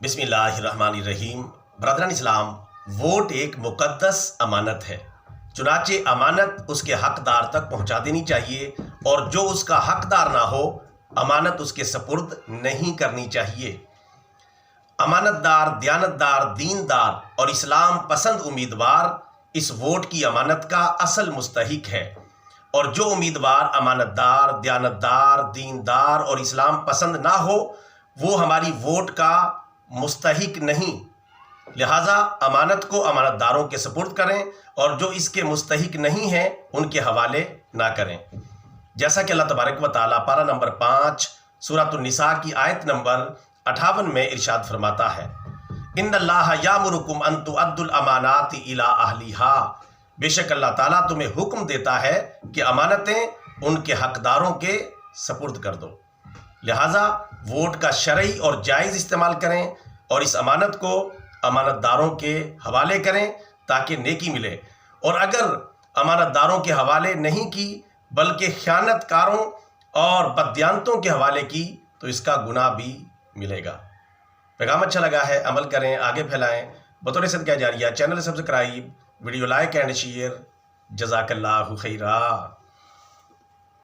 بسم اللہ الرحمن الرحیم۔ برادران اسلام، ووٹ ایک مقدس امانت ہے، چنانچہ امانت اس کے حقدار تک پہنچا دینی چاہیے، اور جو اس کا حقدار نہ ہو امانت اس کے سپرد نہیں کرنی چاہیے۔ امانت دار، دیانتدار، دیندار اور اسلام پسند امیدوار اس ووٹ کی امانت کا اصل مستحق ہے، اور جو امیدوار امانت دار، دیانتدار، دیندار اور اسلام پسند نہ ہو وہ ہماری ووٹ کا مستحق نہیں۔ لہٰذا امانت کو امانت داروں کے سپرد کریں، اور جو اس کے مستحق نہیں ہیں ان کے حوالے نہ کریں، جیسا کہ اللہ تبارک و تعالیٰ پارہ نمبر 5 سورۃ النساء کی آیت نمبر 58 میں ارشاد فرماتا ہے، ان اللہ یامرکم ان تؤدوا الامانات الی اہلھا، بے شک اللہ تعالیٰ تمہیں حکم دیتا ہے کہ امانتیں ان کے حقداروں کے سپرد کر دو۔ لہٰذا ووٹ کا شرعی اور جائز استعمال کریں، اور اس امانت کو امانت داروں کے حوالے کریں تاکہ نیکی ملے، اور اگر امانت داروں کے حوالے نہیں کی بلکہ خیانت کاروں اور بددیانتوں کے حوالے کی تو اس کا گناہ بھی ملے گا۔ پیغام اچھا لگا ہے، عمل کریں، آگے پھیلائیں، بطور صدقہ جاریہ channel subscribe, video like and share. جزاک اللہ خیرا۔